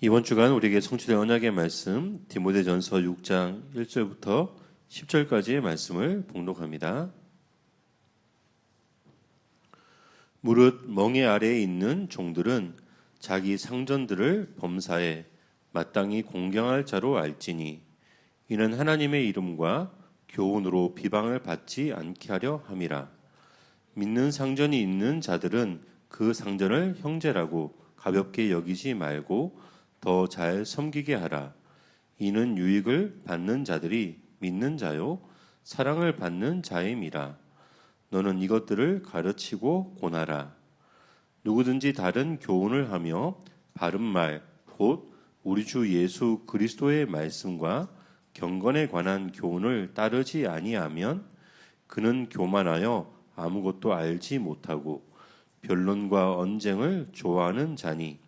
이번 주간 우리에게 성취된 언약의 말씀 디모데전서 6장 1절부터 10절까지의 말씀을 봉독합니다. 무릇 멍에 아래에 있는 종들은 자기 상전들을 범사에 마땅히 공경할 자로 알지니 이는 하나님의 이름과 교훈으로 비방을 받지 않게 하려 함이라. 믿는 상전이 있는 자들은 그 상전을 형제라고 가볍게 여기지 말고 더 잘 섬기게 하라. 이는 유익을 받는 자들이 믿는 자요 사랑을 받는 자임이라. 너는 이것들을 가르치고 권하라. 누구든지 다른 교훈을 하며 바른 말 곧 우리 주 예수 그리스도의 말씀과 경건에 관한 교훈을 따르지 아니하면 그는 교만하여 아무것도 알지 못하고 변론과 언쟁을 좋아하는 자니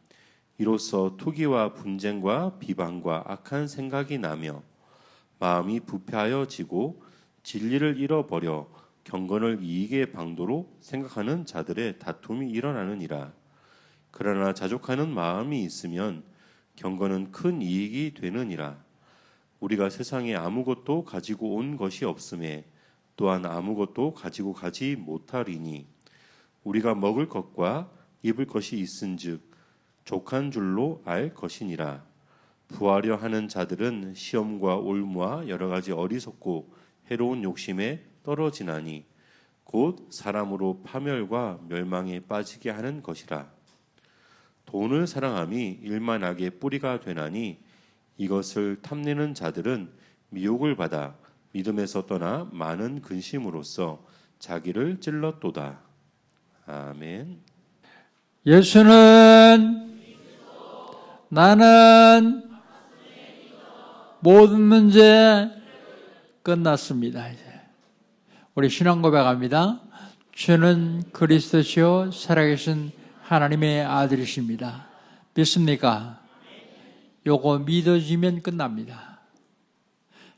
이로써 투기와 분쟁과 비방과 악한 생각이 나며 마음이 부패하여지고 진리를 잃어버려 경건을 이익의 방도로 생각하는 자들의 다툼이 일어나느니라. 그러나 자족하는 마음이 있으면 경건은 큰 이익이 되느니라. 우리가 세상에 아무것도 가지고 온 것이 없음에 또한 아무것도 가지고 가지 못하리니 우리가 먹을 것과 입을 것이 있은즉 족한 줄로 알 것이니라. 부하려 하는 자들은 시험과 올무와 여러 가지 어리석고 해로운 욕심에 떨어지나니 곧 사람으로 파멸과 멸망에 빠지게 하는 것이라. 돈을 사랑함이 일만하게 뿌리가 되나니 이것을 탐내는 자들은 미혹을 받아 믿음에서 떠나 많은 근심으로써 자기를 찔렀도다. 아멘. 예수는 나는 모든 문제 끝났습니다. 이제 우리 신앙 고백합니다. 주는 그리스도시요 살아계신 하나님의 아들이십니다. 믿습니까? 요거 믿어지면 끝납니다.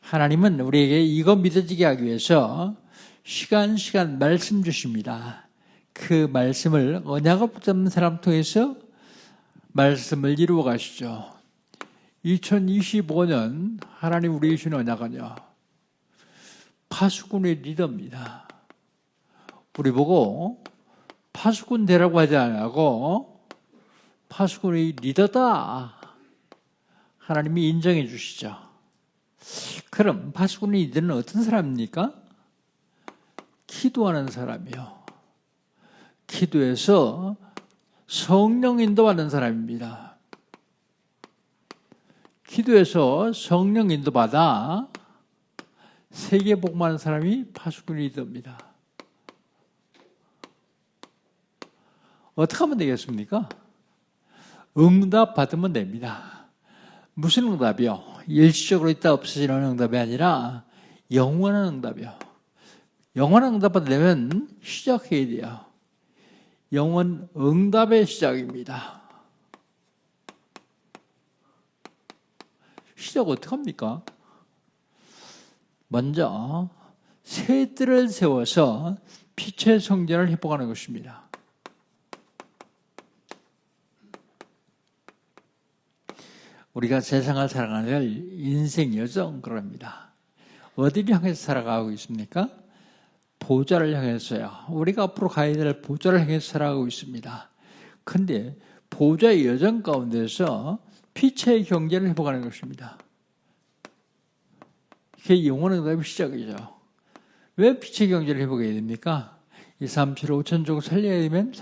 하나님은 우리에게 이거 믿어지게 하기 위해서 시간 말씀 주십니다. 그 말씀을 언약을 붙잡는 사람 통해서 말씀을 이루어 가시죠. 2025년 하나님 우리에게 주신 언약은요, 파수꾼의 리더입니다. 우리 보고 파수꾼 되라고 하지 않고 파수꾼의 리더다 하나님이 인정해 주시죠. 그럼 파수꾼의 리더는 어떤 사람입니까? 기도하는 사람이요, 기도해서 성령 인도받는 사람입니다. 기도해서 성령 인도받아 세계 복음하는 사람이 파수꾼 리더입니다. 어떻게 하면 되겠습니까? 응답 받으면 됩니다. 무슨 응답이요? 일시적으로 있다 없어지는 응답이 아니라 영원한 응답이요. 영원한 응답 받으려면 시작해야 돼요. 영원 응답의 시작입니다. 시작 어떻게 합니까? 먼저 새 뜰을 세워서 빛의 성전을 회복하는 것입니다. 우리가 세상을 살아가는 인생 여정 그럽니다. 어디를 향해서 살아가고 있습니까? 보좌를 향해서요. 우리가 앞으로 가야 될 보좌를 향해서 살아가고 있습니다. 그런데 보좌의 여정 가운데서 빛의 경제를 회복하는 것입니다. 그게 영원한 응답의 시작이죠. 왜 빛의 경제를 회복해야 됩니까? 2, 3, 7, 5천 종 살리려면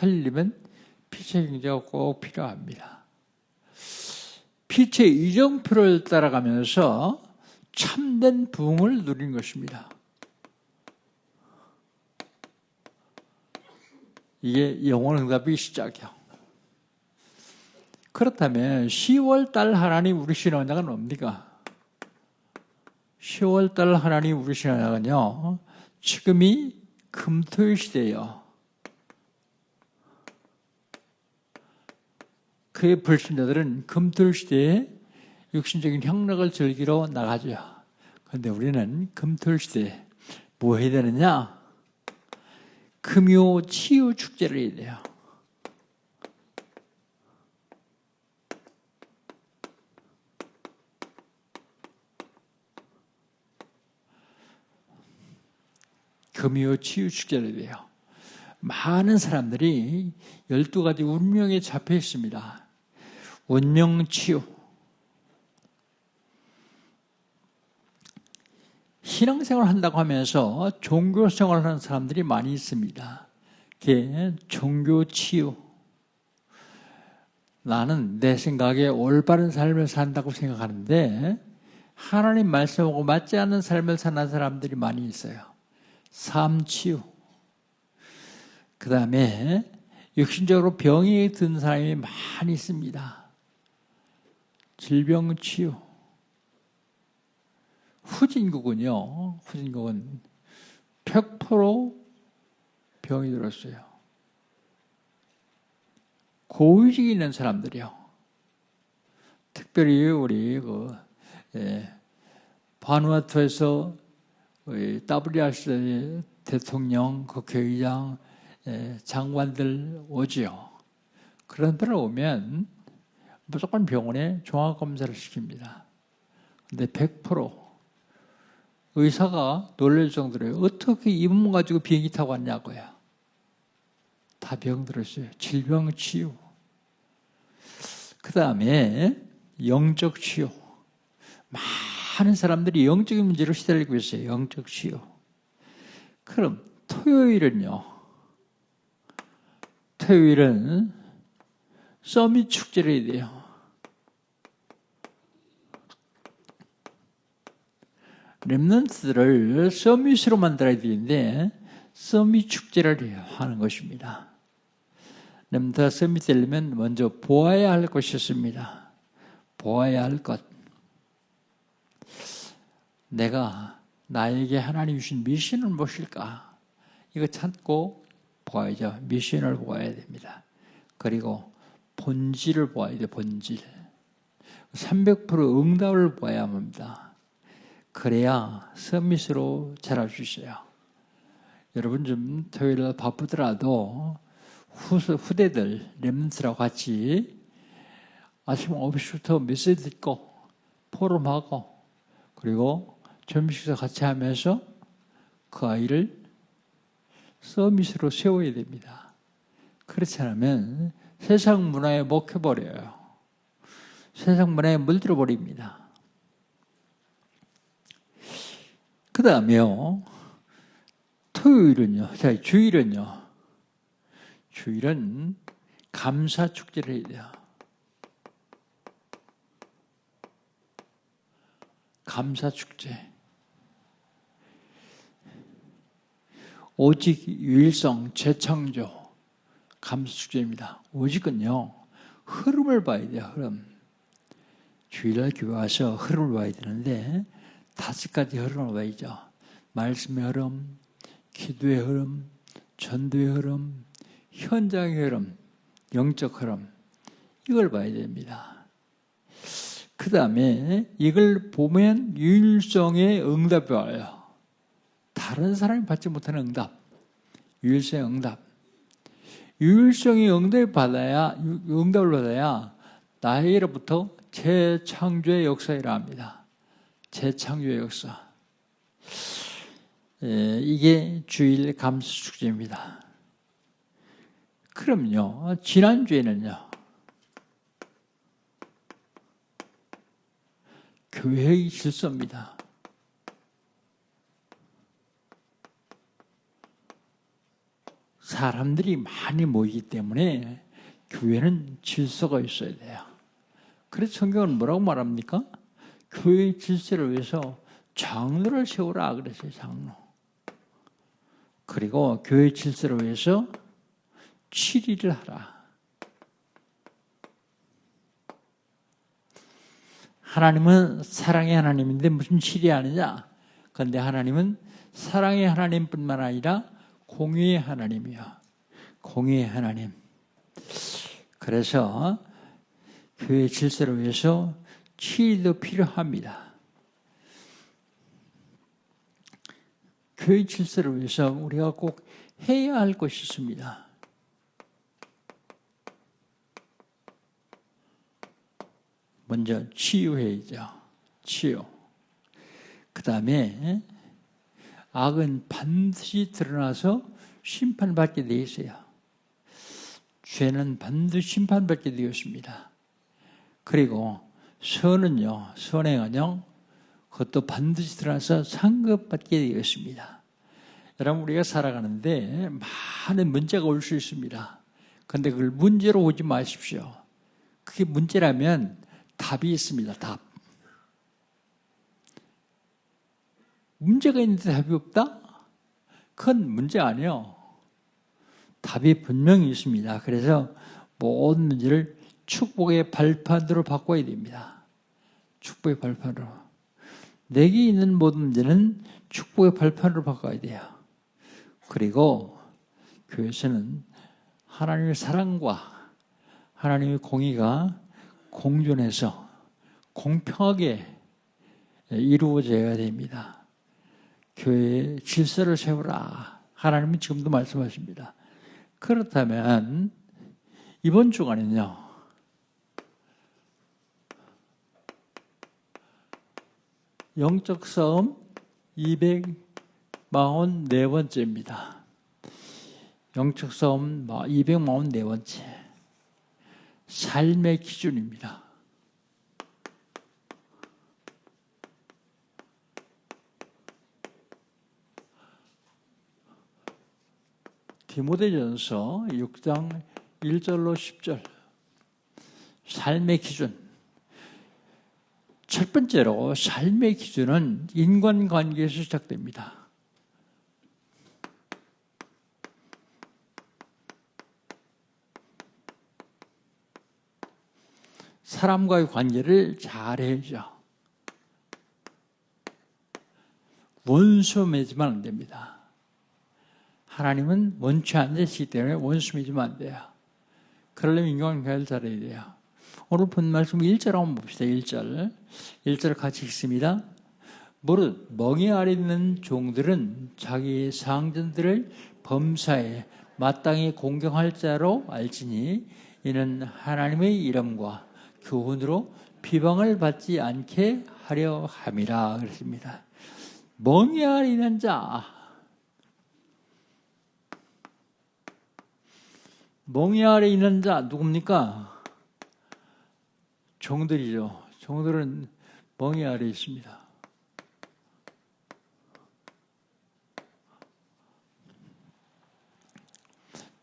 빛의 경제가 꼭 필요합니다. 빛의 이정표를 따라가면서 참된 부흥을 누리는 것입니다. 이게 영원 응답의 시작이요. 그렇다면 10월 달 하나님 우리 주신 언약은 뭡니까? 10월 달 하나님 우리 주신 언약은요, 지금이 금토일 시대예요. 그의 불신자들은 금토일 시대에 육신적인 향락을 즐기러 나가죠. 그런데 우리는 금토일 시대에 뭐 해야 되느냐? 금요 치유 축제를 해야 돼요. 금요 치유 축제를 돼요. 많은 사람들이 12가지 운명에 잡혀 있습니다. 운명 치유. 신앙생활을 한다고 하면서 종교생활을 하는 사람들이 많이 있습니다. 그게 종교 치유. 나는 내 생각에 올바른 삶을 산다고 생각하는데 하나님 말씀하고 맞지 않는 삶을 사는 사람들이 많이 있어요. 삶 치유. 그 다음에 육신적으로 병이 든 사람이 많이 있습니다. 질병 치유. 후진국은요, 후진국은 100% 병이 들었어요. 고위직이 있는 사람들이요. 특별히 우리 바누아투에서 WRC 대통령, 국회의장, 장관들 오지요. 그런 데를 오면 무조건 병원에 종합검사를 시킵니다. 근데 100% 의사가 놀랄 정도로 어떻게 이 몸 가지고 비행기 타고 왔냐고요. 다 병들었어요. 질병 치유. 그 다음에 영적 치유. 많은 사람들이 영적인 문제로 시달리고 있어요. 영적 치유. 그럼 토요일은요. 토요일은 서밋 축제를 해야 돼요. 렘넌트들을 서밋으로 만들어야 되는데 서밋 축제를 하는 것입니다. 렘넌트가 서밋 되려면 먼저 보아야 할 것이 있습니다. 보아야 할 것. 내가 나에게 하나님 주신 미션은 무엇일까? 이거 찾고 보아야죠. 미션을 보아야 됩니다. 그리고 본질을 보아야 돼요. 본질. 300% 응답을 보아야 합니다. 그래야 서밋으로 자랄 수 있어요. 여러분 좀 토요일에 바쁘더라도 후대들, 렘넌트랑 같이 아침 9시부터 메시지 듣고 포럼하고 그리고 점심식사 같이 하면서 그 아이를 서밋으로 세워야 됩니다. 그렇지 않으면 세상 문화에 먹혀버려요. 세상 문화에 물들어 버립니다. 그 다음에요, 토요일은요, 자, 주일은요, 주일은 감사 축제를 해야 돼요. 감사 축제. 오직 유일성 재창조 감사 축제입니다. 오직은요, 흐름을 봐야 돼요. 흐름. 주일날 교회 와서 흐름을 봐야 되는데 5가지 흐름을 봐야죠. 말씀의 흐름, 기도의 흐름, 전도의 흐름, 현장의 흐름, 영적 흐름. 이걸 봐야 됩니다. 그 다음에 이걸 보면 유일성의 응답이 와요. 다른 사람이 받지 못하는 응답. 유일성의 응답. 유일성의 응답을 받아야 나에게로부터 재창조의 역사이라 합니다. 재창조의 역사. 이게 주일 감사 축제입니다. 그럼요, 지난주에는요, 교회의 질서입니다. 사람들이 많이 모이기 때문에 교회는 질서가 있어야 돼요. 그래서 성경은 뭐라고 말합니까? 교회의 질서를 위해서 장로를 세우라 그랬어요. 장로. 그리고 교회의 질서를 위해서 치리를 하라. 하나님은 사랑의 하나님인데 무슨 치리하느냐? 그런데 하나님은 사랑의 하나님뿐만 아니라 공의의 하나님이야. 공의의 하나님. 그래서 교회의 질서를 위해서 치리도 필요합니다. 교회 질서를 위해서 우리가 꼭 해야 할 것이 있습니다. 먼저 치유해야죠. 치유. 그 다음에 악은 반드시 드러나서 심판받게 되어 있어요. 죄는 반드시 심판받게 되었습니다. 그리고 선은요, 선행은요, 그것도 반드시 드러나서 상급받게 되었습니다. 여러분, 우리가 살아가는데 많은 문제가 올 수 있습니다. 그런데 그걸 문제로 오지 마십시오. 그게 문제라면 답이 있습니다. 답. 문제가 있는데 답이 없다? 그건 문제 아니에요. 답이 분명히 있습니다. 그래서 모든 문제를 축복의 발판으로 바꿔야 됩니다. 축복의 발판으로. 내게 있는 모든 문제는 축복의 발판으로 바꿔야 돼요. 그리고 교회에서는 하나님의 사랑과 하나님의 공의가 공존해서 공평하게 이루어져야 됩니다. 교회에 질서를 세우라. 하나님은 지금도 말씀하십니다. 그렇다면 이번 주간은요, 영적 싸움 244번째입니다. 영적 싸움 244번째. 삶의 기준입니다. 디모데전서 6장 1절로 10절. 삶의 기준. 첫 번째로 삶의 기준은 인간관계에서 시작됩니다. 사람과의 관계를 잘 해야죠. 원수 맺으면 안 됩니다. 하나님은 원치 않으시기 때문에 원수 맺으면 안 돼요. 그러려면 인간관계를 잘해야 돼요. 오늘 본 말씀 1절 한번 봅시다. 1절. 1절 같이 읽습니다. 무릇 멍에 아래 있는 종들은 자기의 상전들을 범사에 마땅히 공경할 자로 알지니 이는 하나님의 이름과 교훈으로 비방을 받지 않게 하려 함이라 그랬습니다. 멍에 아래 있는 자. 멍에 아래 있는 자 누굽니까? 종들이죠. 종들은 멍에 아래 있습니다.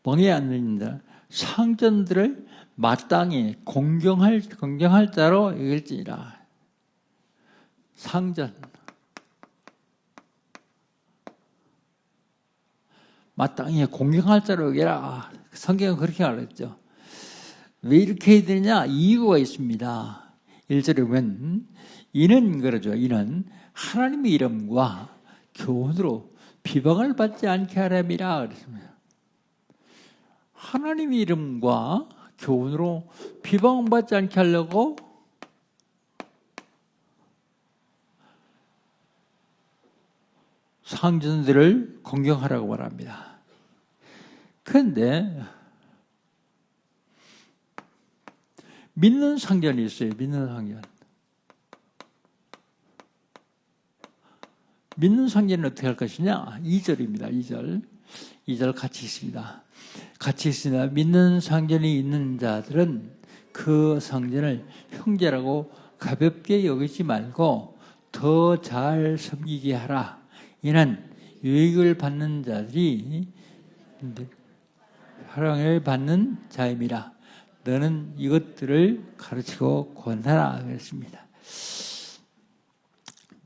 멍에 아래 있는 자. 상전들을 마땅히 공경할 자로 여길지니라. 상전. 마땅히 공경할 자로 여기라. 성경은 그렇게 말했죠. 왜 이렇게 해야 되느냐? 이유가 있습니다. 1절에 보면 이는 그러죠. 이는 하나님의 이름과 교훈으로 비방을 받지 않게 하람이라 그랬습니다. 하나님의 이름과 교훈으로 비방받지 않게 하려고 상전들을 공경하라고 말합니다. 그런데 믿는 상전이 있어요. 믿는 상전. 믿는 상전은 어떻게 할 것이냐? 2절입니다. 2절 같이 있습니다. 같이 있습니다. 믿는 상전이 있는 자들은 그 상전을 형제라고 가볍게 여기지 말고 더 잘 섬기게 하라. 이는 유익을 받는 자들이 사랑을 받는 자임이라. 너는 이것들을 가르치고 권하라 그랬습니다.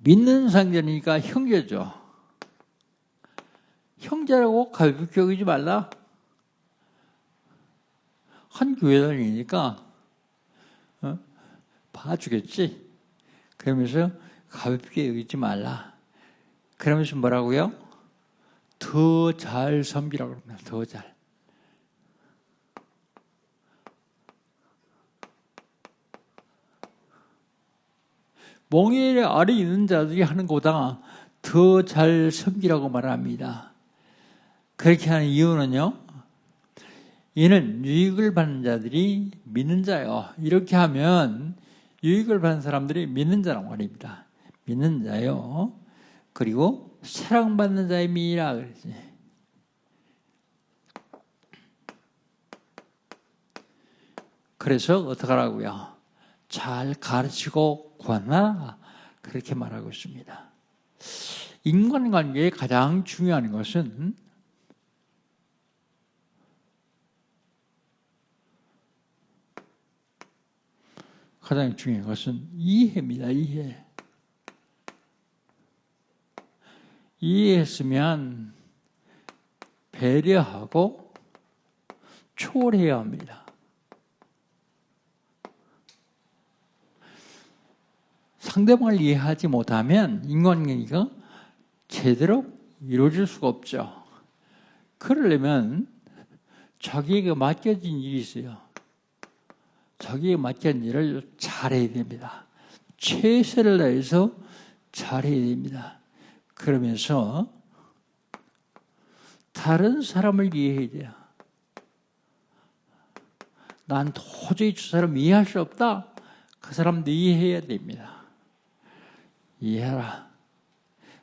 믿는 상전이니까 형제죠. 형제라고 가볍게 여기지 말라. 한 교회 다니니까 봐주겠지. 그러면서 가볍게 여기지 말라. 그러면서 뭐라고요? 더 잘 섬기라고 합니다. 더 잘. 멍에 아래 있는 자들이 하는 것보다 더 잘 섬기라고 말합니다. 그렇게 하는 이유는요, 이는 유익을 받는 자들이 믿는 자요. 이렇게 하면 유익을 받는 사람들이 믿는 자라고 말입니다. 믿는 자요. 그리고 사랑받는 자의 미라 그러지. 그래서 어떡하라고요? 잘 가르치고 권하라 그렇게 말하고 있습니다. 인간관계에 가장 중요한 것은 이해입니다. 이해. 이해했으면 배려하고 초월해야 합니다. 상대방을 이해하지 못하면 인간관계가 제대로 이루어질 수가 없죠. 그러려면 자기에게 맡겨진 일이 있어요. 자기에게 맡겨진 일을 잘해야 됩니다. 최선을 다해서 잘해야 됩니다. 그러면서 다른 사람을 이해해야 돼요. 난 도저히 저 사람 이해할 수 없다. 그 사람도 이해해야 됩니다. 이해하라.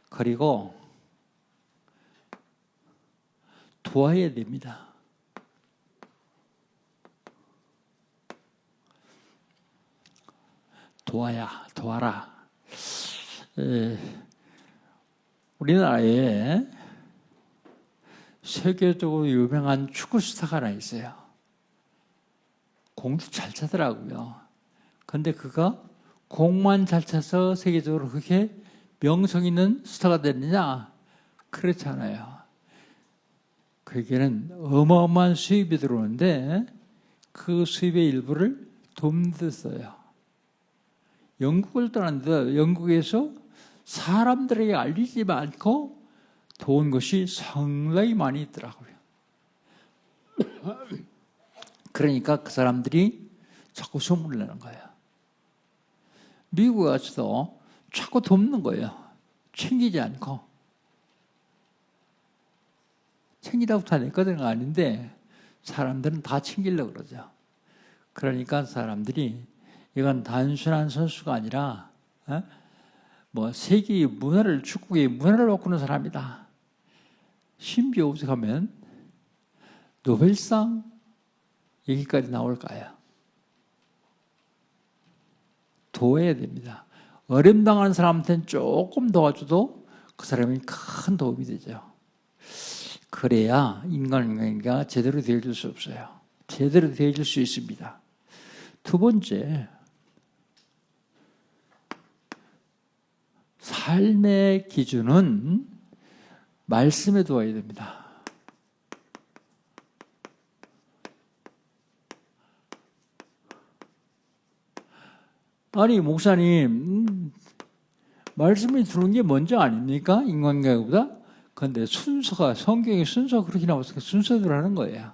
그리고 도와야 됩니다. 도와라. 우리나라에 세계적으로 유명한 축구 스타가 하나 있어요. 공도 잘 차더라고요. 근데 그가 공만 잘 차서 세계적으로 그렇게 명성 있는 스타가 됐느냐? 그렇잖아요. 그에게는 어마어마한 수입이 들어오는데 그 수입의 일부를 돕는 써요. 영국을 떠났는데 영국에서 사람들에게 알리지 않고 도운 것이 상당히 많이 있더라고요. 그러니까 그 사람들이 자꾸 소문을 내는 거예요. 미국에 가서도 자꾸 돕는 거예요. 챙기지 않고. 챙기다고 다 내 거가 아닌데 사람들은 다 챙기려고 그러죠. 그러니까 사람들이 이건 단순한 선수가 아니라 뭐 세계의 문화를, 축구의 문화를 바꾸는 사람이다. 심지어 오죽하면 노벨상 얘기까지 나올까요? 도와야 됩니다. 어림당한 사람한테는 조금 도와줘도 그 사람이 큰 도움이 되죠. 그래야 인간관계가 제대로 되어질 수 없어요. 제대로 되어질 수 있습니다. 두 번째, 삶의 기준은 말씀에 두어야 됩니다. 아니 목사님 말씀을 두는 게 먼저 아닙니까? 인간관계보다? 그런데 순서가 성경의 순서가 그렇게 나와서 순서대로 하는 거예요.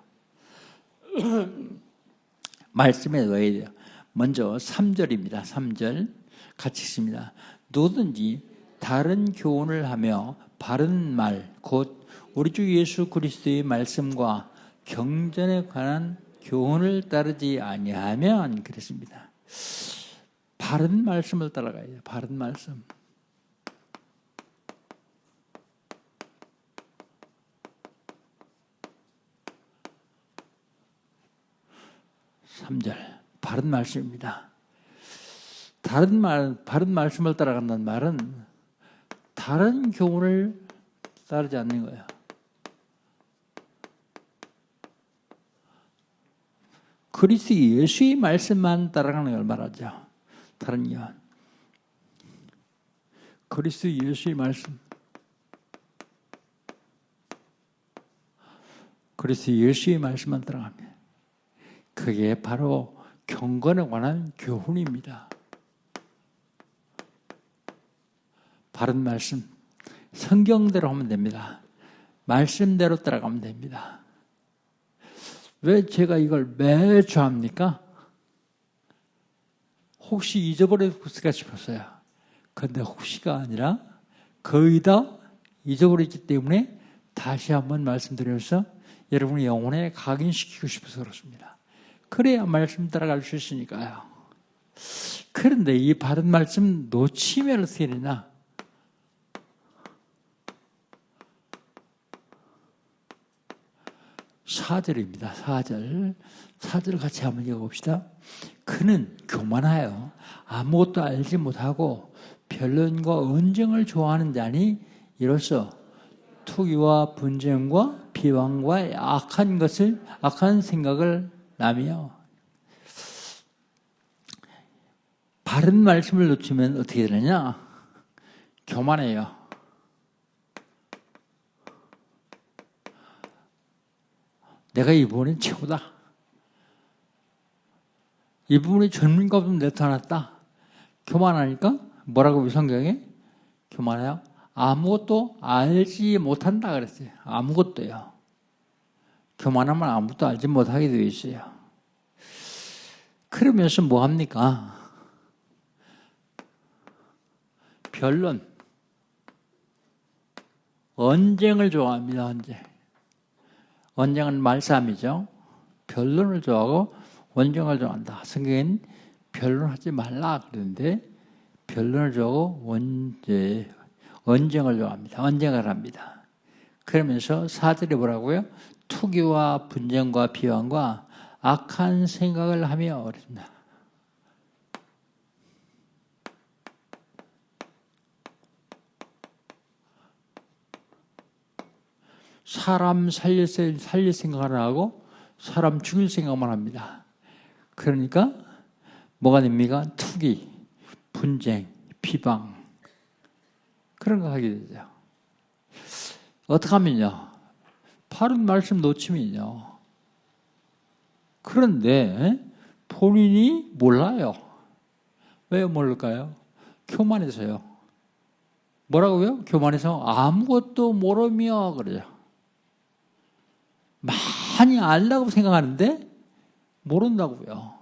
말씀에 넣어야 돼요. 먼저 3절입니다. 3절 같이 읽습니다. 누구든지 다른 교훈을 하며 바른 말, 곧 우리 주 예수 그리스도의 말씀과 경전에 관한 교훈을 따르지 아니하면 그랬습니다. 바른 말씀을 따라가야 돼요. 바른 말씀. 3절 바른 말씀입니다. 바른 말씀을 따라간다는 말은 다른 교훈을 따르지 않는 거예요. 그리스도 예수의 말씀만 따라가는 걸 말하죠. 다른 교훈. 그리스도 예수의 말씀. 그리스도 예수의 말씀만 따라갑니다. 그게 바로 경건에 관한 교훈입니다. 바른 말씀, 성경대로 하면 됩니다. 말씀대로 따라가면 됩니다. 왜 제가 이걸 매주 합니까? 혹시 잊어버렸을까 싶었어요. 그런데 혹시가 아니라 거의 다 잊어버렸기 때문에 다시 한번 말씀드려서 여러분의 영혼에 각인시키고 싶어서 그렇습니다. 그래야 말씀 따라갈 수 있으니까요. 그런데 이 바른 말씀 놓치면 어떻게 되냐? 4절입니다. 4절. 4절 같이 한번 읽어봅시다. 그는 교만하여 아무것도 알지 못하고 변론과 언쟁을 좋아하는 자니 이로써 투기와 분쟁과 비방과 악한 생각을 나며 바른 말씀을 놓치면 어떻게 되느냐? 교만해요. 내가 이 부분이 최고다. 이 부분이 전문가도 나타났다. 교만하니까 뭐라고 성경에? 교만해요. 아무것도 알지 못한다 그랬어요. 아무것도요. 교만하면 아무것도 알지 못하게 되어 있어요. 그러면서 뭐 합니까? 변론. 언쟁을 좋아합니다. 언쟁은 말싸움이죠. 변론을 좋아하고 언쟁을 좋아한다. 성경엔 변론하지 말라 그러는데 변론을 좋아하고 언쟁을 좋아합니다. 언쟁을 합니다. 그러면서 4절에 뭐라고요? 투기와 분쟁과 비방과 악한 생각을 하며 그랬습니다. 사람 살릴 생각을 하고 사람 죽일 생각만 합니다. 그러니까 뭐가 됩니까? 투기, 분쟁, 비방 그런 거 하게 되죠. 어떻게 하면요? 바른 말씀 놓치면요. 그런데 본인이 몰라요. 왜 모를까요? 교만해서요. 뭐라고요? 교만해서 아무것도 모르며 그래요. 많이 알다고 생각하는데 모른다고요.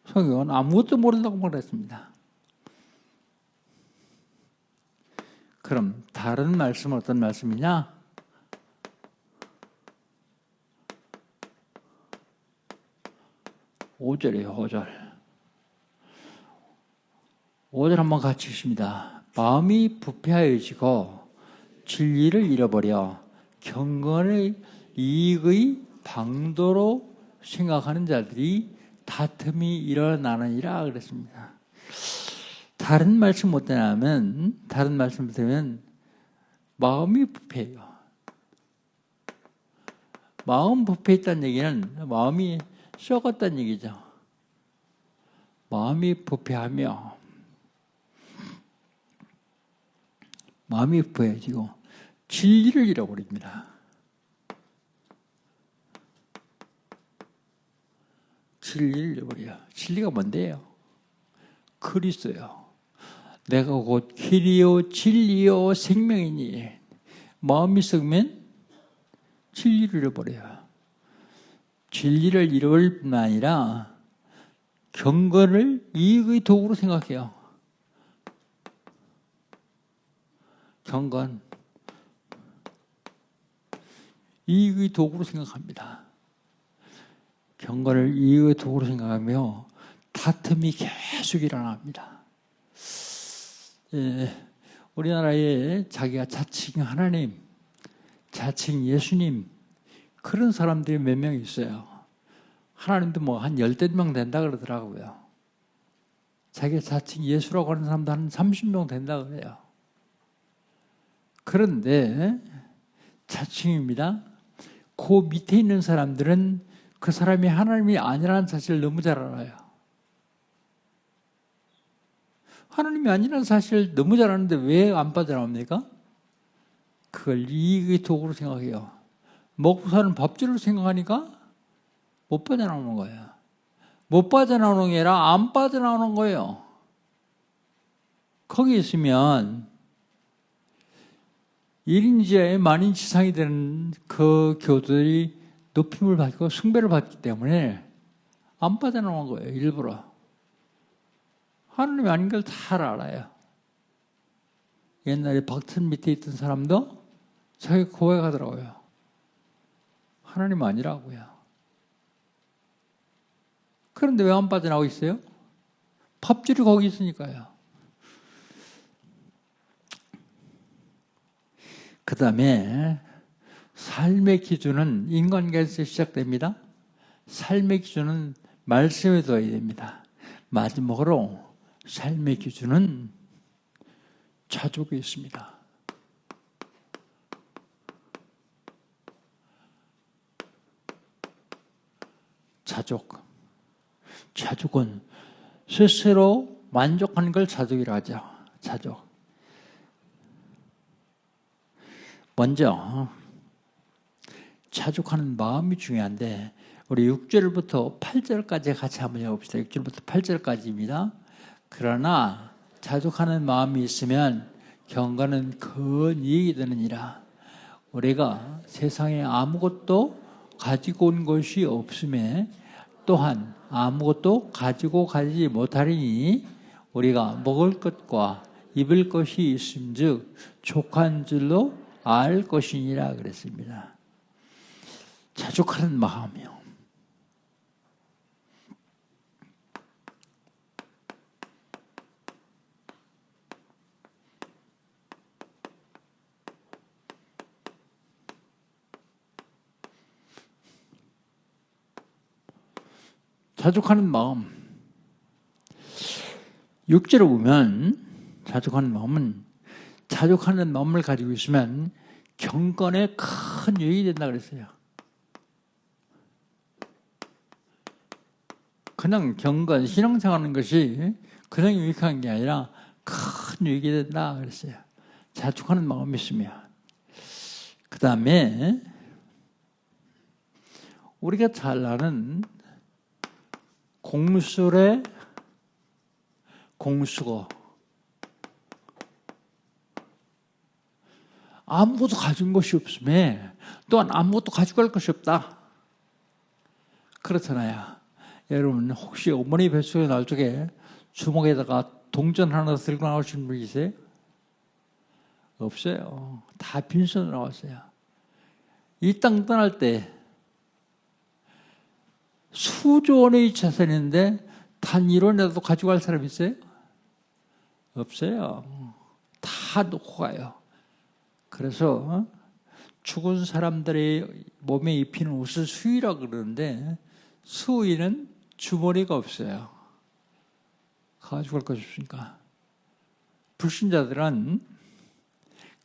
성경은 아무것도 모른다고 말했습니다. 그럼 다른 말씀은 어떤 말씀이냐? 5절이에요. 5절. 5절 한번 같이 읽습니다. 마음이 부패하여지고 진리를 잃어버려 경건의 이익의 방도로 생각하는 자들이 다툼이 일어나느니라 그랬습니다. 다른 말씀 어떠냐면 다른 말씀 들으면 마음이 부패해요. 마음 부패했다는 얘기는 마음이 썩었다는 얘기죠. 마음이 부패하며 마음이 부패해지고 진리를 잃어버립니다. 진리를 잃어버려요. 진리가 뭔데요? 그리스도요. 내가 곧 길이요 진리요 생명이니 마음이 썩으면 진리를 잃어버려요. 진리를 잃어버릴 뿐만 아니라 경건을 이익의 도구로 생각해요. 경건 이익의 도구로 생각합니다. 경건을 이익의 도구로 생각하며 다툼이 계속 일어납니다. 우리나라에 자기가 자칭 하나님, 자칭 예수님 그런 사람들이 몇 명 있어요. 하나님도 뭐 한 10명 된다 그러더라고요. 자기가 자칭 예수라고 하는 사람도 한 30명 된다 그래요. 그런데 자칭입니다. 그 밑에 있는 사람들은 그 사람이 하나님이 아니라는 사실을 너무 잘 알아요. 하나님이 아니라는 사실을 너무 잘 아는데 왜 안 빠져나옵니까? 그걸 이익의 도구로 생각해요. 먹고 사는 밥줄을 생각하니까 못 빠져나오는 거예요. 못 빠져나오는 게 아니라 안 빠져나오는 거예요. 거기 있으면 1인지하에 만인지상이 되는 그 교들이 높임을 받고 숭배를 받기 때문에 안 빠져나오는 거예요. 일부러. 하나님이 아닌 걸 다 알아요. 옛날에 박튼 밑에 있던 사람도 자기 고백하더라고요. 하나님 아니라고요. 그런데 왜 안 빠져나오고 있어요? 밥줄이 거기 있으니까요. 그 다음에 삶의 기준은 인간관계에서 시작됩니다. 삶의 기준은 말씀에 둬야 됩니다. 마지막으로 삶의 기준은 자족에 있습니다. 자족은 스스로 만족하는 걸 자족이라고 하죠. 자족. 먼저 자족하는 마음이 중요한데 우리 6절부터 8절까지 같이 한번 해봅시다. 6절부터 8절까지입니다. 그러나 자족하는 마음이 있으면 경건은 큰 이익이 되느니라. 우리가 세상에 아무것도 가지고 온 것이 없음에 또한 아무것도 가지고 가지 못하리니 우리가 먹을 것과 입을 것이 있음즉 족한 줄로 알 것이니라 그랬습니다. 자족하는 마음이요. 자족하는 마음. 6절을 보면 자족하는 마음을 가지고 있으면 경건에 큰 유익이 된다 그랬어요. 그냥 경건, 신앙생활하는 것이 그냥 유익한 게 아니라 큰 유익이 된다 그랬어요. 자족하는 마음이 있으면. 그 다음에 우리가 잘 아는 공술의 공수거. 아무것도 가진 것이 없음에 또한 아무것도 가지고 갈 것이 없다. 그렇잖아요. 여러분 혹시 어머니 뱃속에 나올 적에 주먹에다가 동전 하나 들고 나오신 분 계세요? 없어요. 다 빈손으로 나왔어요. 이 땅 떠날 때 수조 원의 자산인데 단 1원이라도 가지고 갈 사람 있어요? 없어요. 다 놓고 가요. 그래서 죽은 사람들의 몸에 입히는 옷을 수의라고 그러는데 수의는 주머니가 없어요. 가지고 갈 것이 없으니까. 불신자들은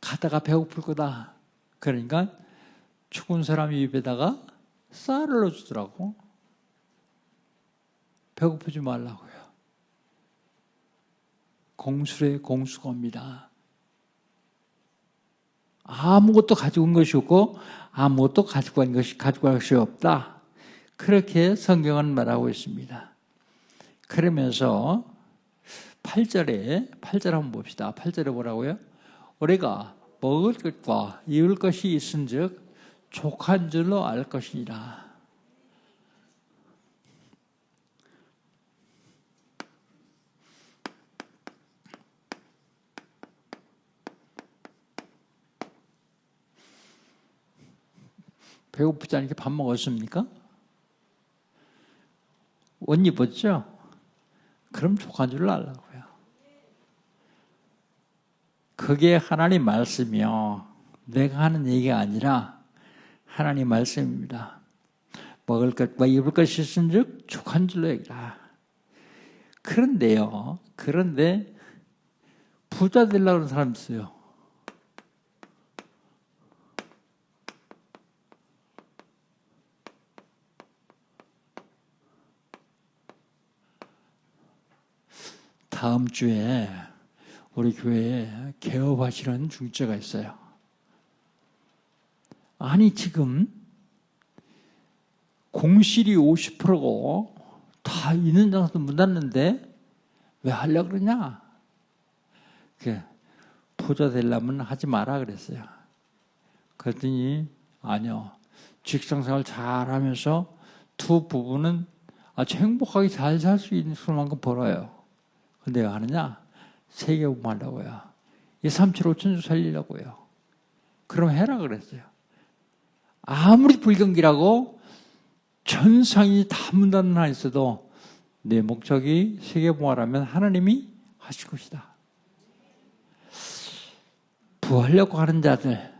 가다가 배고플 거다. 그러니까 죽은 사람 입에다가 쌀을 넣어주더라고. 배고프지 말라고요. 공술의 공수거입니다. 아무것도 가지고 온 것이 없고 아무것도 가지고 갈 것이 없다. 그렇게 성경은 말하고 있습니다. 그러면서 8절 한번 봅시다. 8절에 뭐라고요? 우리가 먹을 것과 입을 것이 있은즉 족한 줄로 알 것이니라. 배고프지 않게 밥 먹었습니까? 옷 입었죠? 그럼 족한 줄 알라고요. 그게 하나님 말씀이요. 내가 하는 얘기가 아니라 하나님 말씀입니다. 먹을 것과 입을 것이 있은즉 족한 줄로 여기라. 그런데 부자 되려고 하는 사람 있어요. 다음 주에 우리 교회에 개업하시는 중직자가 있어요. 아니 지금 공실이 50%고 다 있는 장소 문 닫는데 왜 하려고 그러냐? 부자 되려면 하지 마라 그랬어요. 그랬더니 아니요. 직장생활 잘하면서 두 부부는 아주 행복하게 잘 살 수 있는 수만큼 벌어요. 근데 왜 하느냐? 세계복음하려고요. 2, 3, 7, 5천 주 살리려고요. 그럼 해라 그랬어요. 아무리 불경기라고 전상이 다 문 닫는 한 있어도 내 목적이 세계복음하라면 하나님이 하실 것이다. 부하려고 하는 자들,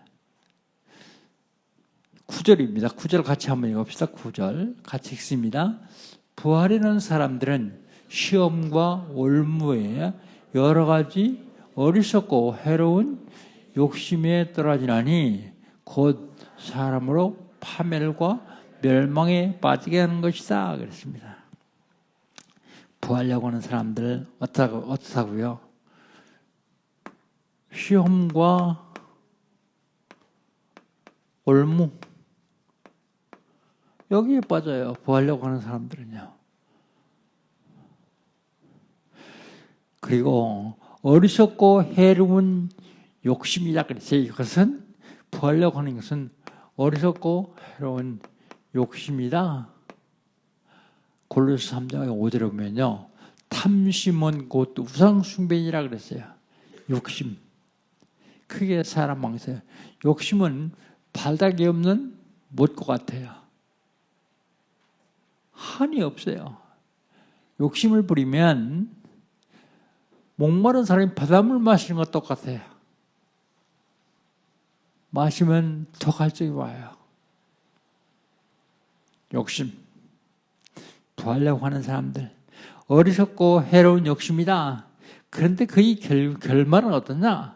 9절입니다. 9절 같이 한번 읽읍시다. 9절 같이 읽습니다. 부활이라는 사람들은 시험과 올무에 여러 가지 어리석고 해로운 욕심에 떨어지나니 곧 사람으로 파멸과 멸망에 빠지게 하는 것이다 그랬습니다. 부활려고 하는 사람들 어떻다고요? 시험과 올무 여기에 빠져요. 부활려고 하는 사람들은요. 그리고 어리석고 해로운 욕심이다 그랬어요. 이것은 부활려고 하는 것은 어리석고 해로운 욕심이다. 골로새 3장 5절에 보면요. 탐심은 곧 우상숭배이라 그랬어요. 욕심. 크게 사람 망세요. 욕심은 발닥이 없는 못것 같아요. 한이 없어요. 욕심을 부리면 목마른 사람이 바닷물 마시는 것 똑같아요. 마시면 더 갈증이 와요. 욕심. 부하려고 하는 사람들. 어리석고 해로운 욕심이다. 그런데 그의 결말은 어떠냐?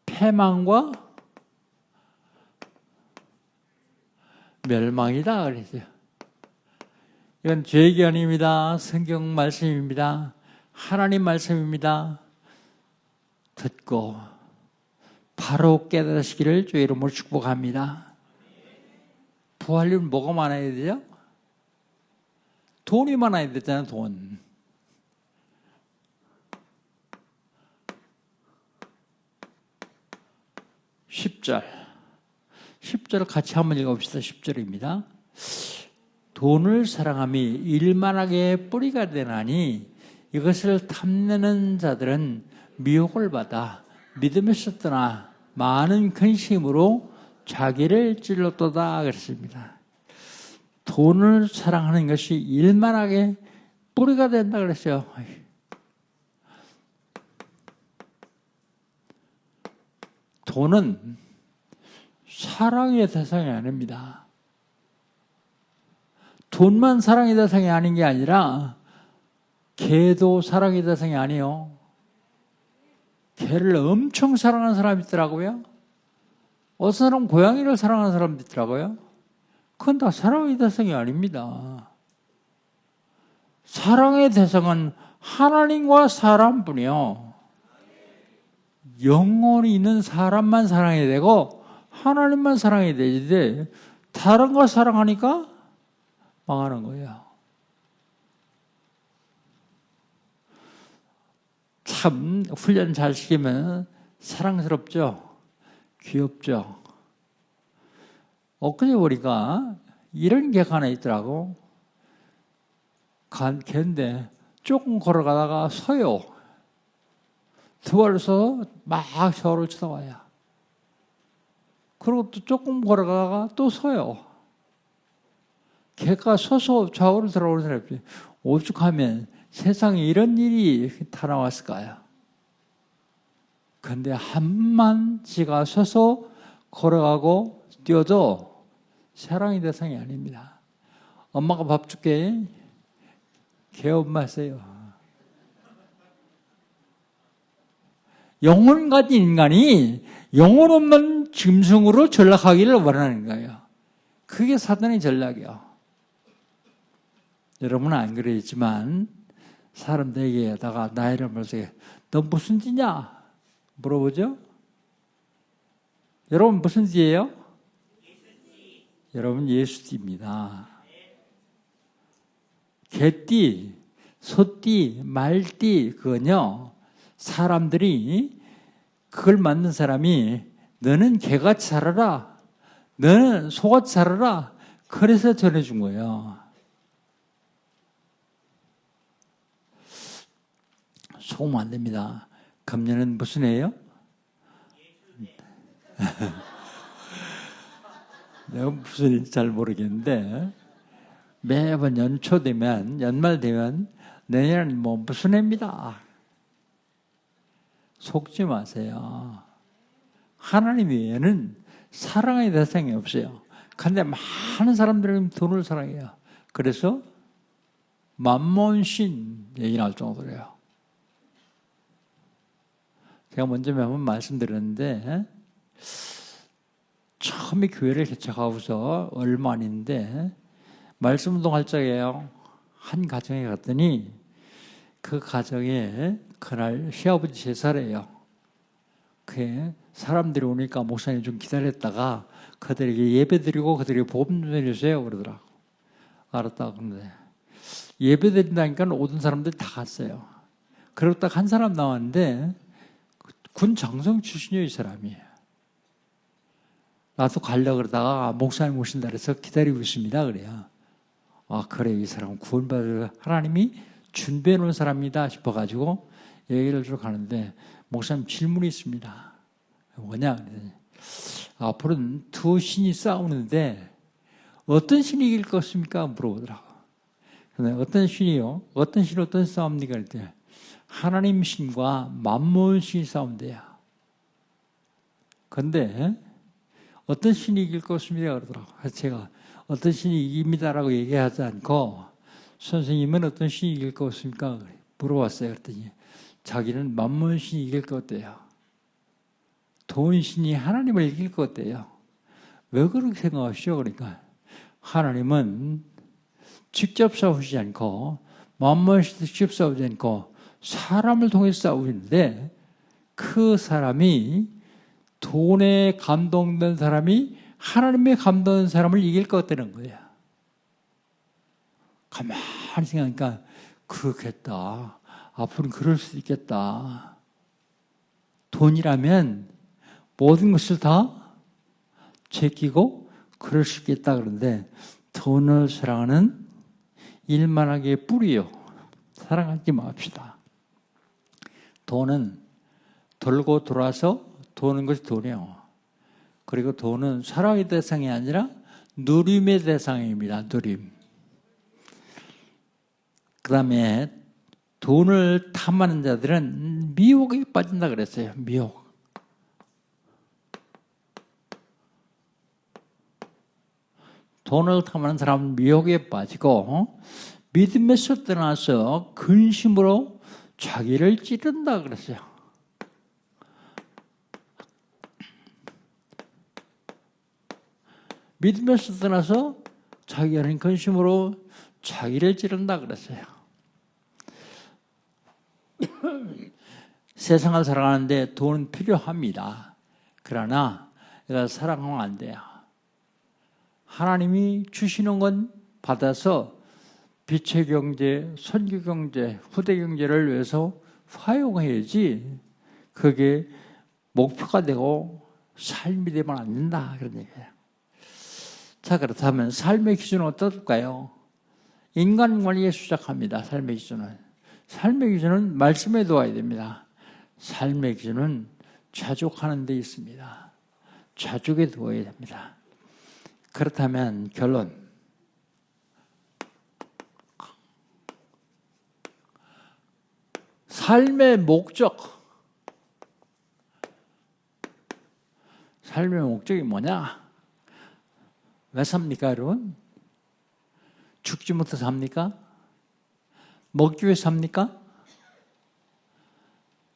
패망과 멸망이다 그랬어요. 이건 제 얘기 아닙니다. 성경 말씀입니다. 하나님 말씀입니다. 듣고 바로 깨달으시기를 주의 이름으로 축복합니다. 부활률 뭐가 많아야 되죠? 돈이 많아야 되잖아요. 돈. (10절) 10절 같이 한번 읽어봅시다. 10절입니다. 돈을 사랑함이 일만하게 뿌리가 되나니 이것을 탐내는 자들은 미혹을 받아 믿음에서 떠나 많은 근심으로 자기를 찔렀도다 그랬습니다. 돈을 사랑하는 것이 일만하게 뿌리가 된다 그랬어요. 돈은 사랑의 대상이 아닙니다. 돈만 사랑의 대상이 아닌 게 아니라 개도 사랑의 대상이 아니에요. 개를 엄청 사랑하는 사람이 있더라고요. 어떤 사람은 고양이를 사랑하는 사람도 있더라고요. 그건 다 사랑의 대상이 아닙니다. 사랑의 대상은 하나님과 사람뿐이요. 영혼이 있는 사람만 사랑해야 되고 하나님만 사랑해야 되는데 다른 거 사랑하니까 망하는 거예요. 참 훈련 잘 시키면 사랑스럽죠. 귀엽죠. 엊그제 보니까 이런 개가 하나 있더라고. 개인데 조금 걸어가다가 서요. 두 발로 서서 막 저를 쳐다봐요. 그리고 또 조금 걸어가다가 또 서요. 개가 서서 좌우로 들어오는 사람이 오죽하면 세상에 이런 일이 다 나왔을까요? 그런데 한만 지가 서서 걸어가고 뛰어도 사랑의 대상이 아닙니다. 엄마가 밥 줄게. 개 엄마 세요. 영혼 가진 인간이 영혼 없는 짐승으로 전락하기를 원하는 거예요. 그게 사단의 전략이에요. 여러분은 안 그러겠지만 사람들에게다가 나이를 물어서 너 무슨 띠냐? 물어보죠? 여러분 무슨 띠예요? 여러분 예수띠입니다. 개띠, 소띠, 말띠 그건요. 사람들이 그걸 만든 사람이 너는 개같이 살아라. 너는 소같이 살아라. 그래서 전해준 거예요. 속으면 안 됩니다. 금년은 무슨 해예요? 내가 무슨 일인지 잘 모르겠는데 매번 연초 되면 연말 되면 내년은 뭐 무슨 해입니다. 속지 마세요. 하나님 외에는 사랑의 대상이 없어요. 근데 많은 사람들은 돈을 사랑해요. 그래서 만몬신 얘기 나올 정도로요. 제가 먼저 몇 번 말씀드렸는데 처음에 교회를 개척하고서 얼마 아닌데 말씀운동 할 적에요. 한 가정에 갔더니 그 가정에 그날 시아버지 제사래요. 그 사람들이 오니까 목사님 좀 기다렸다가 그들에게 예배드리고 그들에게 복음 좀 해주세요 그러더라고. 알았다 그러는데 예배드린다니까 오던 사람들이 다 갔어요. 그러고 딱 한 사람 나왔는데 군 장성 출신이에요. 이 사람이. 나도 가려고 그러다가 목사님 오신다 그래서 기다리고 있습니다 그래요. 아 그래 이 사람은 구원받을 하나님이 준비해 놓은 사람이다 싶어가지고 얘기를 쭉 하는데 목사님 질문이 있습니다. 뭐냐 그랬더니 앞으로는 두 신이 싸우는데 어떤 신이 이길 것입니까? 물어보더라고. 근데 어떤 신이요? 어떤 신이 어떤 싸움입니까? 그랬더니 하나님 신과 만몬 신이 싸운대요. 근데 어떤 신이 이길 것입니까? 그러더라고. 그래서 제가 어떤 신이 이깁니다라고 얘기하지 않고 선생님은 어떤 신이 이길 것 같습니까? 물어봤어요. 그랬더니 자기는 만몬 신이 이길 것 같대요. 돈 신이 하나님을 이길 것 같대요. 왜 그렇게 생각하시죠? 그러니까 하나님은 직접 싸우지 않고 만몬 신도 직접 싸우지 않고 사람을 통해서 싸우는데 그 사람이 돈에 감동된 사람이 하나님에 감동된 사람을 이길 것 같다는 거예요. 가만히 생각하니까 그렇겠다. 앞으로는 그럴 수 있겠다. 돈이라면 모든 것을 다 제끼고 그럴 수 있겠다. 그런데 돈을 사랑하는 일만하게 뿌리요. 사랑하지 맙시다. 돈은 돌고 돌아서 도는 것이 돈이에요. 그리고 돈은 사랑의 대상이 아니라 누림의 대상입니다. 누림. 그 다음에 돈을 탐하는 자들은 미혹에 빠진다 그랬어요. 미혹. 돈을 탐하는 사람은 미혹에 빠지고 믿음에서 떠나서 근심으로 자기를 찌른다 그랬어요. 믿음에서 떠나서 자기는 근심으로 자기를 찌른다 그랬어요. 세상을 살아가는데 돈은 필요합니다. 그러나 내가 사랑하면 안 돼요. 하나님이 주시는 건 받아서 빛의 경제, 선교 경제, 후대 경제를 위해서 활용해야지 그게 목표가 되고 삶이 되면 안 된다 그런 얘기예요. 자 그렇다면 삶의 기준은 어떨까요? 인간관리에 시작합니다. 삶의 기준은. 삶의 기준은 말씀에 두어야 됩니다. 삶의 기준은 자족하는 데 있습니다. 자족에 두어야 됩니다. 그렇다면 결론. 삶의 목적. 삶의 목적이 뭐냐? 왜 삽니까, 여러분? 죽지 못해 삽니까? 먹기 위해 삽니까?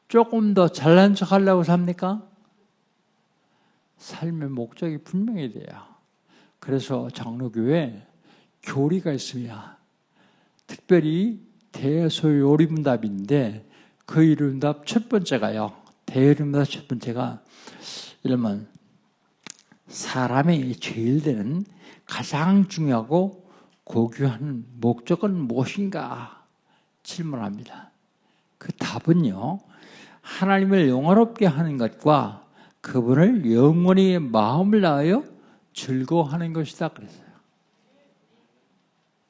조금 더 잘난 척 하려고 삽니까? 삶의 목적이 분명히 돼요. 그래서 장로교회 교리가 있습니다. 특별히 대소요리문답인데 그 요리문답 첫 번째가요. 대요리문답 첫 번째가 이러면 사람의 제일 되는 가장 중요하고 고귀한 목적은 무엇인가 질문합니다. 그 답은요. 하나님을 영화롭게 하는 것과 그분을 영원히 마음을 다하여 즐거워하는 것이다 그랬어요.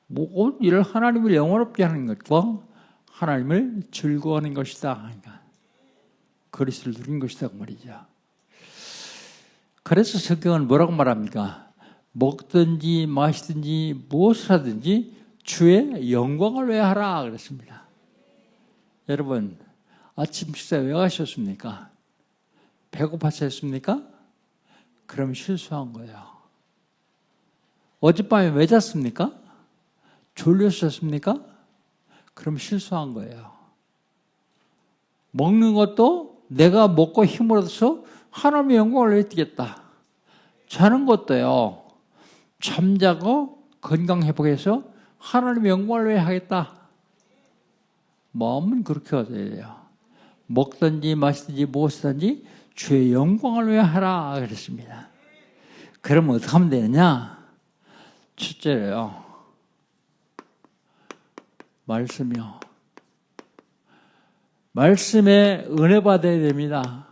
모든 일을 하나님을 영화롭게 하는 것과 하나님을 즐거워하는 것이다. 그러니까 그리스도를 누린 것이다 그 말이죠. 그래서 성경은 뭐라고 말합니까? 먹든지 마시든지 무엇을 하든지 주의 영광을 위하라 그랬습니다. 여러분 아침 식사 왜 하셨습니까? 배고파서 했습니까? 그럼 실수한 거예요. 어젯밤에 왜 잤습니까? 졸렸었습니까? 그럼 실수한 거예요. 먹는 것도 내가 먹고 힘을 얻어서 하나님의 영광을 위해 뛰겠다. 자는 것도요. 잠자고 건강 회복해서 하나님의 영광을 위해 하겠다. 마음은 그렇게 얻어야 돼요. 먹든지 마시든지 무엇이든지 주의 영광을 위해 하라 그랬습니다. 그러면 어떻게 하면 되느냐? 첫째로요. 말씀이요. 말씀에 은혜 받아야 됩니다.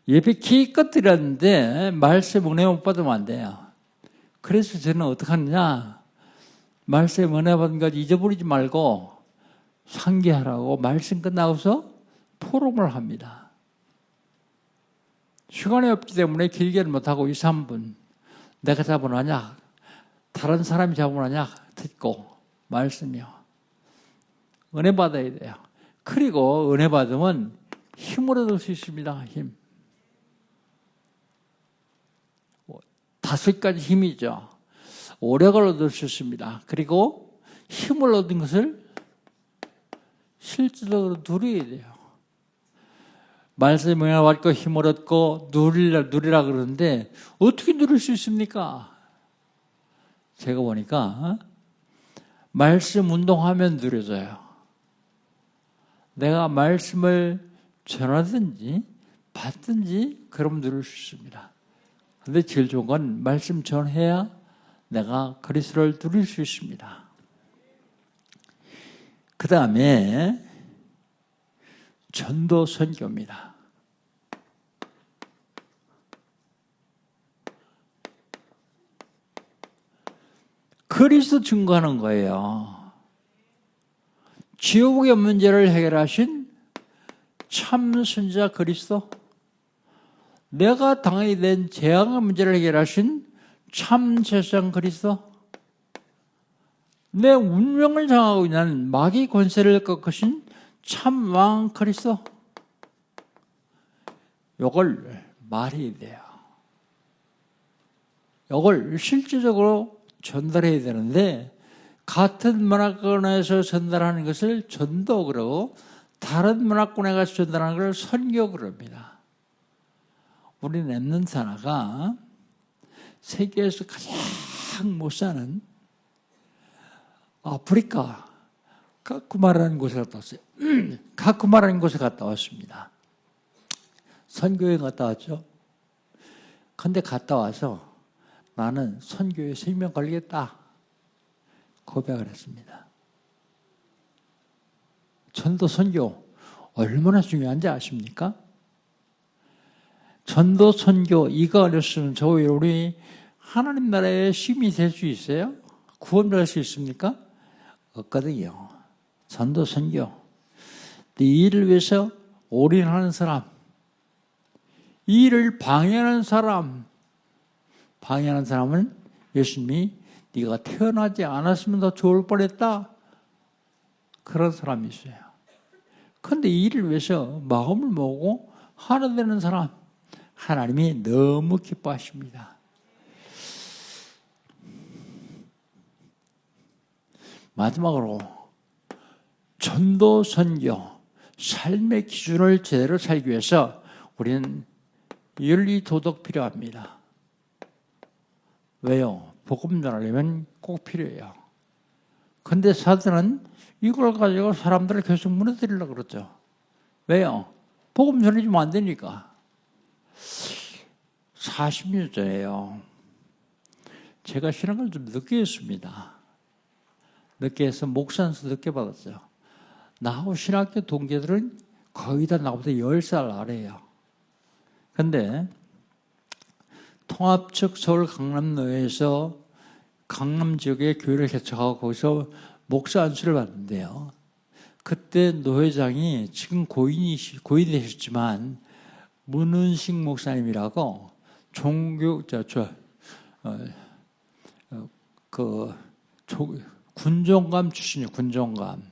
예배 기껏 드렸는데 말씀 은혜 못 받으면 안 돼요. 그래서 저는 어떻게 하느냐? 말씀 은혜 받은 것 잊어버리지 말고 상기하라고 말씀 끝나고서 포럼을 합니다. 시간이 없기 때문에 길게는 못하고 2, 3분 내가 잡아놓냐? 다른 사람이 잡아놓냐? 듣고 말씀이요. 은혜 받아야 돼요. 그리고 은혜 받으면 힘을 얻을 수 있습니다. 힘. 5가지 힘이죠. 오력을 얻을 수 있습니다. 그리고 힘을 얻은 것을 실질적으로 누려야 돼요. 말씀을 받고 힘을 얻고 누리라 그러는데 어떻게 누릴 수 있습니까? 제가 보니까 말씀 운동하면 누려져요. 내가 말씀을 전하든지 받든지 그러면 누릴 수 있습니다. 근데 제일 좋은 건 말씀 전해야 내가 그리스도를 누릴 수 있습니다. 그 다음에 전도 선교입니다. 그리스도 증거하는 거예요. 지옥의 문제를 해결하신 참 선지자 그리스도, 내가 당하게 된 재앙의 문제를 해결하신 참 제사장 그리스도, 내 운명을 정하고 있는 마귀 권세를 꺾으신 참 왕 그리스도. 이걸 말해야 돼요. 이걸 실질적으로 전달해야 되는데 같은 문화권에서 전달하는 것을 전도 그러고 다른 문화권에 가서 전달하는 걸 선교 그럽니다. 우리 랩넌트 하나가 세계에서 가장 못 사는 아프리카 카쿠마라는 곳에 갔다 왔어요. 카쿠마라는 곳에 갔다 왔습니다. 선교에 갔다 왔죠. 근데 갔다 와서 나는 선교에 생명 걸리겠다 고백을 했습니다. 전도 선교 얼마나 중요한지 아십니까? 전도 선교 이거 어렸으면 우리 하나님 나라의 시민이 될 수 있어요? 구원받을 수 있습니까? 없거든요. 전도 선교 이 일을 위해서 올인하는 사람, 이 일을 방해하는 사람은 예수님이 네가 태어나지 않았으면 더 좋을 뻔했다 그런 사람이 있어요. 그런데 이 일을 위해서 마음을 모으고 하나 되는 사람 하나님이 너무 기뻐하십니다. 마지막으로 전도 선교 삶의 기준을 제대로 살기 위해서 우리는 윤리 도덕 필요합니다. 왜요? 복음 전하려면 꼭 필요해요. 그런데 사단은 이걸 가지고 사람들을 계속 무너뜨리려고 그러죠. 왜요? 복음 전해주면 안 되니까. 40년 전에요. 제가 신앙을 좀 늦게 했습니다. 늦게 해서 목사한테서 늦게 받았어요. 나하고 신학교 동기들은 거의 다 나보다 10살 아래예요. 근데 통합 측 서울 강남로에서 강남 지역에 교회를 개척하고 거기서 목사 안수를 받는데요. 그때 노회장이 지금 고인이 되셨지만 문은식 목사님이라고 군종감 출신이에요. 군종감.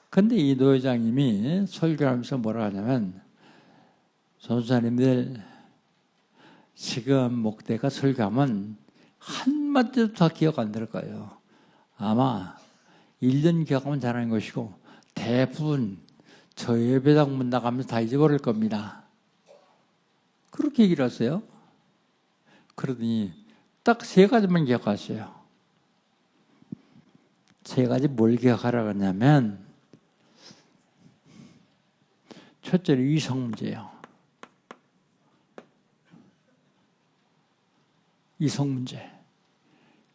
근데 이 노회장님이 설교하면서 뭐라 하냐면 전사님들 지금 목대가 설교하면 한마디도 다 기억 안 될 거예요. 아마 1년 기억하면 잘하는 것이고 대부분 저 예배당 문 나가면서 다 잊어버릴 겁니다. 그렇게 얘기를 하세요. 그러더니 딱 3가지만 기억하세요. 3가지 뭘 기억하라고 하냐면 첫째로 이성 문제예요. 이성 문제.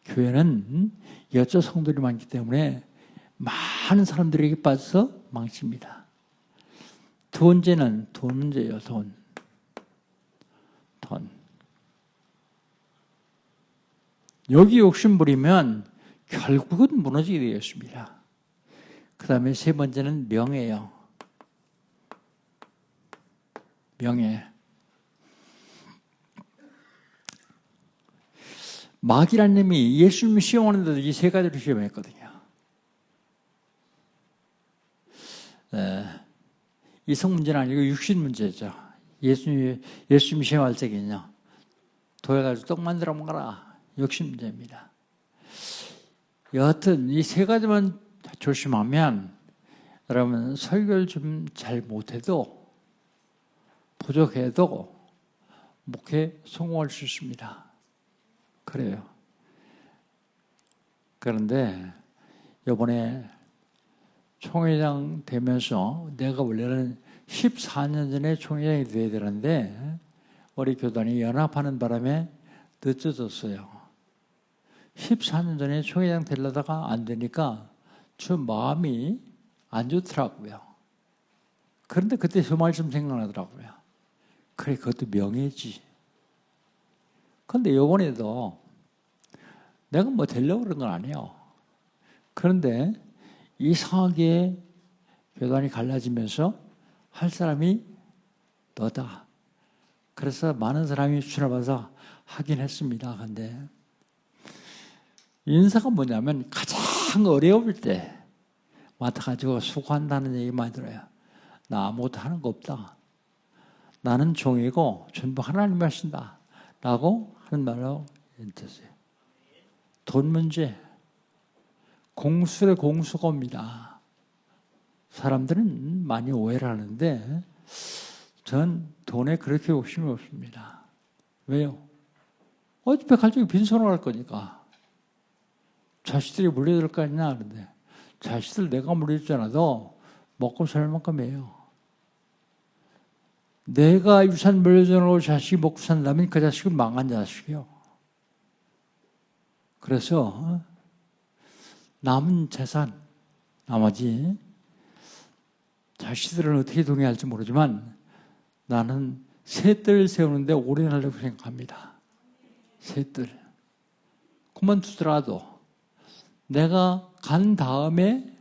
교회는 여자 성도들이 많기 때문에 많은 사람들에게 빠져서 망칩니다. 두 번째는 돈 문제예요. 돈. 여기 욕심 부리면 결국은 무너지게 되겠습니다. 그 다음에 3번째는 명예예요. 명예. 마귀라는 놈이 예수님을 시험하는데도 이 3가지를 시험했거든요. 이성 문제는 아니고 육신 문제죠. 예수님이 시험할 적에는요. 도해가지고 떡 만들어 먹어라. 육신 문제입니다. 여하튼 이 3가지만 조심하면 여러분 설교를 좀 잘 못해도 부족해도 목회 성공할 수 있습니다. 그래요. 그런데 이번에 총회장 되면서 내가 원래는 14년 전에 총회장이 돼야 되는데 우리 교단이 연합하는 바람에 늦어졌어요. 14년 전에 총회장 되려다가 안 되니까 좀 마음이 안 좋더라고요. 그런데 그때 저 말씀 생각나더라고요. 그래, 그것도 명예지. 그런데 이번에도 내가 뭐 되려고 그런 건 아니에요. 그런데 이상하게 교단이 갈라지면서 할 사람이 너다. 그래서 많은 사람이 추천을 받아서 하긴 했습니다. 그런데 인사가 뭐냐면 가장 어려울 때 맡아가지고 수고한다는 얘기 많이 들어요. 나 아무것도 하는 거 없다. 나는 종이고 전부 하나님이 하신다. 라고 하는 말로 뜻이에요. 돈 문제. 공수의 공수가 옵니다. 사람들은 많이 오해를 하는데 전 돈에 그렇게 욕심이 없습니다. 왜요? 어차피 가족이 빈손으로 할 거니까. 자식들이 물려줄 거 아니냐 그런데 자식들 내가 물려주잖아도 먹고 살 만큼이에요. 내가 유산 물려주는 자식이 먹고 산다면 그 자식은 망한 자식이요. 그래서 남은 재산, 나머지 자식들은 어떻게 동의할지 모르지만 나는 새 뜰 세우는데 올인하려고 생각합니다. 새 뜰. 그만두더라도 내가 간 다음에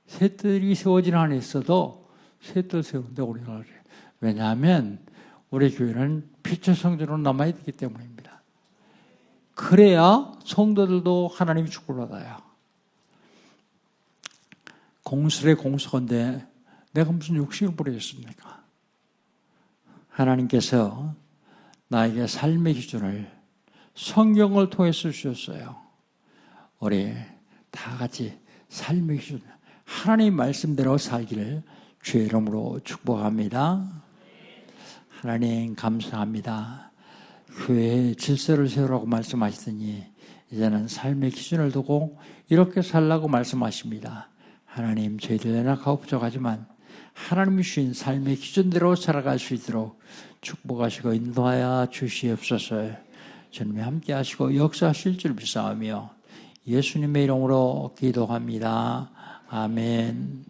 새 뜰이 세워지는 한에 있어도 새 뜰 세우는데 올인하려고 해요. 왜냐하면 우리 교회는 피처 성전으로 남아야 되기 때문입니다. 그래야 성도들도 하나님이 축복을 받아요. 공수의 공수건데 내가 무슨 욕심을 부리겠습니까? 하나님께서 나에게 삶의 기준을 성경을 통해서 주셨어요. 우리 다 같이 삶의 기준, 하나님 말씀대로 살기를 주의 이름으로 축복합니다. 하나님 감사합니다. 교회에 질서를 세우라고 말씀하시더니 이제는 삶의 기준을 두고 이렇게 살라고 말씀하십니다. 하나님, 저희들 연약하고 부족하지만 하나님이 주신 삶의 기준대로 살아갈 수 있도록 축복하시고 인도하여 주시옵소서. 주님이 함께 하시고 역사하실 줄 믿사오며 예수님의 이름으로 기도합니다. 아멘.